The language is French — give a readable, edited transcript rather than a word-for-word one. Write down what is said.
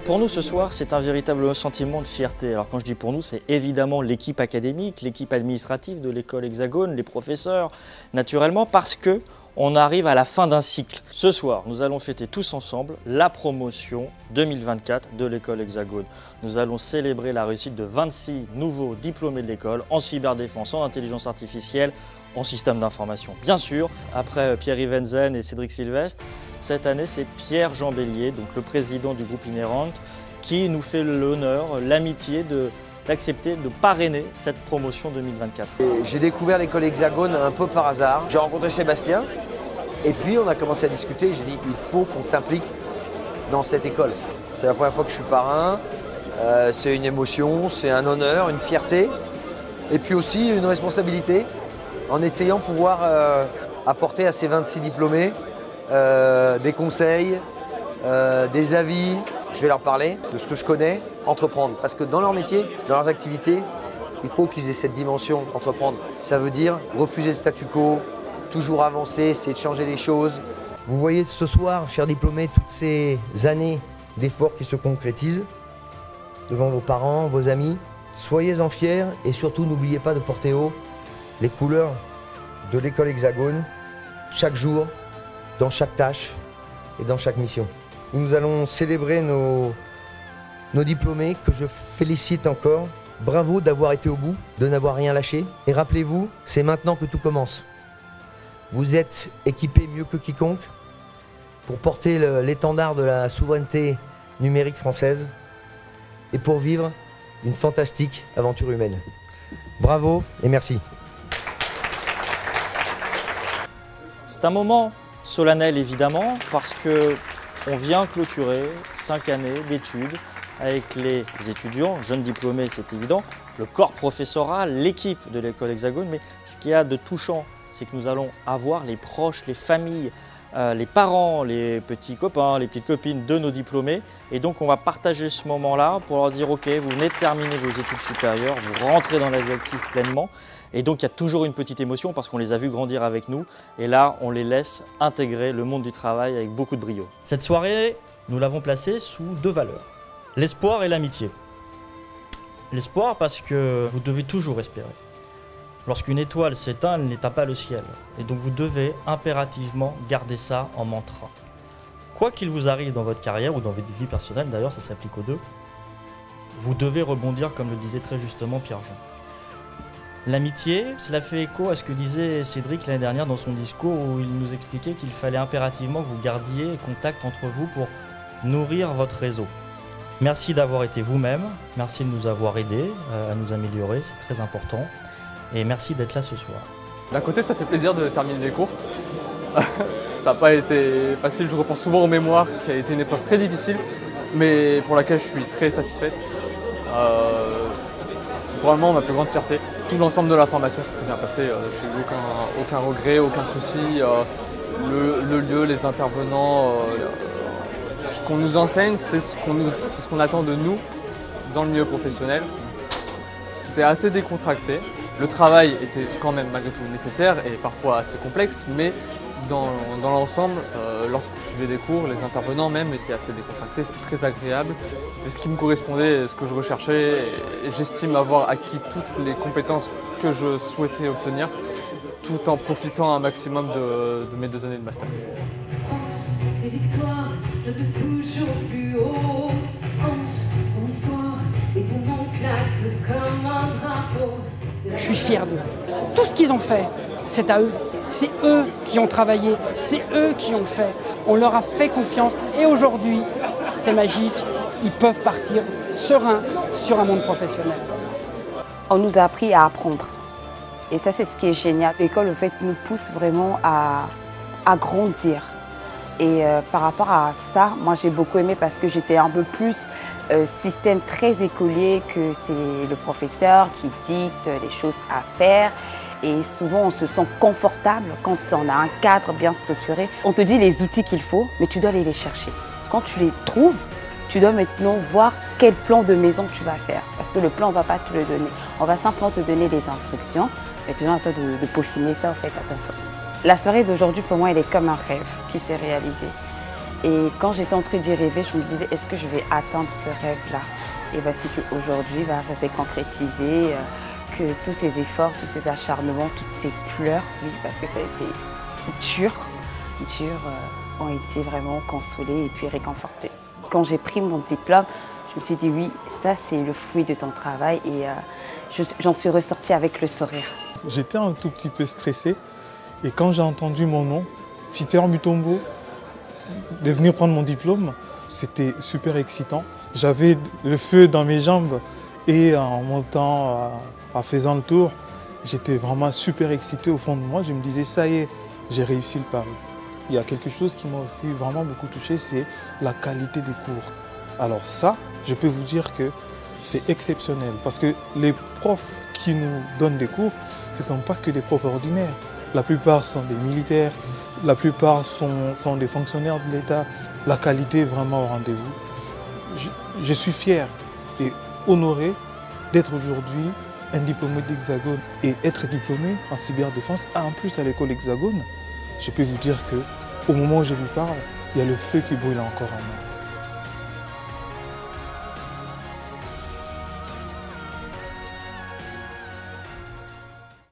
Pour nous ce soir, c'est un véritable sentiment de fierté. Alors quand je dis pour nous, c'est évidemment l'équipe académique, l'équipe administrative de l'école Hexagone, les professeurs, naturellement, parce que on arrive à la fin d'un cycle. Ce soir, nous allons fêter tous ensemble la promotion 2024 de l'école Hexagone. Nous allons célébrer la réussite de 26 nouveaux diplômés de l'école en cyberdéfense, en intelligence artificielle, en système d'information. Bien sûr, après Pierre-Yves Wenzen et Cédric Sylvestre, cette année c'est Pierre-Jean Bellier, donc le président du groupe Inherent, qui nous fait l'honneur, l'amitié d'accepter de parrainer cette promotion 2024. J'ai découvert l'école Hexagone un peu par hasard. J'ai rencontré Sébastien et puis on a commencé à discuter. J'ai dit il faut qu'on s'implique dans cette école. C'est la première fois que je suis parrain, c'est une émotion, c'est un honneur, une fierté et puis aussi une responsabilité en essayant de pouvoir apporter à ces 26 diplômés des conseils, des avis. Je vais leur parler de ce que je connais, entreprendre. Parce que dans leur métier, dans leurs activités, il faut qu'ils aient cette dimension entreprendre. Ça veut dire refuser le statu quo, toujours avancer, essayer de changer les choses. Vous voyez ce soir, chers diplômés, toutes ces années d'efforts qui se concrétisent devant vos parents, vos amis. Soyez-en fiers et surtout n'oubliez pas de porter haut les couleurs de l'école Hexagone chaque jour, dans chaque tâche et dans chaque mission. Nous allons célébrer nos diplômés que je félicite encore. Bravo d'avoir été au bout, de n'avoir rien lâché. Et rappelez-vous, c'est maintenant que tout commence. Vous êtes équipés mieux que quiconque pour porter l'étendard de la souveraineté numérique française et pour vivre une fantastique aventure humaine. Bravo et merci. C'est un moment solennel évidemment parce que on vient clôturer 5 années d'études avec les étudiants, jeunes diplômés, c'est évident, le corps professoral, l'équipe de l'école Hexagone, mais ce qu'il y a de touchant, c'est que nous allons avoir les proches, les familles, les parents, les petits copains, les petites copines de nos diplômés. Et donc on va partager ce moment-là pour leur dire « Ok, vous venez de terminer vos études supérieures, vous rentrez dans la vie active pleinement ». Et donc il y a toujours une petite émotion parce qu'on les a vus grandir avec nous. Et là, on les laisse intégrer le monde du travail avec beaucoup de brio. Cette soirée, nous l'avons placée sous 2 valeurs. L'espoir et l'amitié. L'espoir parce que vous devez toujours espérer. Lorsqu'une étoile s'éteint, elle n'éteint pas le ciel. Et donc vous devez impérativement garder ça en mantra. Quoi qu'il vous arrive dans votre carrière ou dans votre vie personnelle, d'ailleurs ça s'applique aux deux, vous devez rebondir comme le disait très justement Pierre-Jean. L'amitié, cela fait écho à ce que disait Cédric l'année dernière dans son discours où il nous expliquait qu'il fallait impérativement que vous gardiez contact entre vous pour nourrir votre réseau. Merci d'avoir été vous-même, merci de nous avoir aidés à nous améliorer, c'est très important. Et merci d'être là ce soir. D'un côté, ça fait plaisir de terminer les cours. Ça n'a pas été facile, je repense souvent aux mémoires, qui a été une épreuve très difficile, mais pour laquelle je suis très satisfait. C'est probablement ma plus grande fierté. Tout l'ensemble de la formation s'est très bien passé, je n'ai eu aucun regret, aucun souci. Le lieu, les intervenants, ce qu'on nous enseigne, c'est ce qu'on attend de nous dans le milieu professionnel. C'était assez décontracté. Le travail était quand même malgré tout nécessaire et parfois assez complexe, mais dans l'ensemble, lorsque je suivais des cours, les intervenants même étaient assez décontractés, c'était très agréable. C'était ce qui me correspondait, ce que je recherchais et j'estime avoir acquis toutes les compétences que je souhaitais obtenir tout en profitant un maximum de mes 2 années de master. France, tes victoires, de toujours plus haut. France, ton histoire et ton nom claque comme un drapeau. Je suis fier d'eux. Tout ce qu'ils ont fait, c'est à eux. C'est eux qui ont travaillé, c'est eux qui ont fait. On leur a fait confiance et aujourd'hui, c'est magique. Ils peuvent partir sereins sur un monde professionnel. On nous a appris à apprendre. Et ça, c'est ce qui est génial. L'école, en fait, nous pousse vraiment à grandir. Et par rapport à ça, moi, j'ai beaucoup aimé parce que j'étais un peu plus système très écolier que c'est le professeur qui dicte les choses à faire. Et souvent, on se sent confortable quand on a un cadre bien structuré. On te dit les outils qu'il faut, mais tu dois aller les chercher. Quand tu les trouves, tu dois maintenant voir quel plan de maison tu vas faire. Parce que le plan, on ne va pas te le donner. On va simplement te donner les instructions. Et tu dois à toi de peaufiner ça, en fait, à ta sauce. La soirée d'aujourd'hui, pour moi, elle est comme un rêve qui s'est réalisé. Et quand j'étais en train d'y rêver, je me disais, est-ce que je vais atteindre ce rêve-là? Et voici qu'aujourd'hui, ça s'est concrétisé, que tous ces efforts, tous ces acharnements, toutes ces pleurs, oui, parce que ça a été dur, ont été vraiment consolés et puis réconfortés. Quand j'ai pris mon diplôme, je me suis dit, oui, ça c'est le fruit de ton travail et j'en suis ressortie avec le sourire. J'étais un tout petit peu stressé et quand j'ai entendu mon nom, Peter Mutombo, de venir prendre mon diplôme, c'était super excitant. J'avais le feu dans mes jambes et en montant, en faisant le tour, j'étais vraiment super excité au fond de moi. Je me disais, ça y est, j'ai réussi le pari. Il y a quelque chose qui m'a aussi vraiment beaucoup touché, c'est la qualité des cours. Alors ça, je peux vous dire que c'est exceptionnel parce que les profs qui nous donnent des cours, ce ne sont pas que des profs ordinaires. La plupart sont des militaires, la plupart sont des fonctionnaires de l'État. La qualité est vraiment au rendez-vous. Je suis fier et honoré d'être aujourd'hui un diplômé d'Hexagone et être diplômé en cyberdéfense, en plus à l'école Hexagone. Je peux vous dire qu'au moment où je vous parle, il y a le feu qui brûle encore en moi.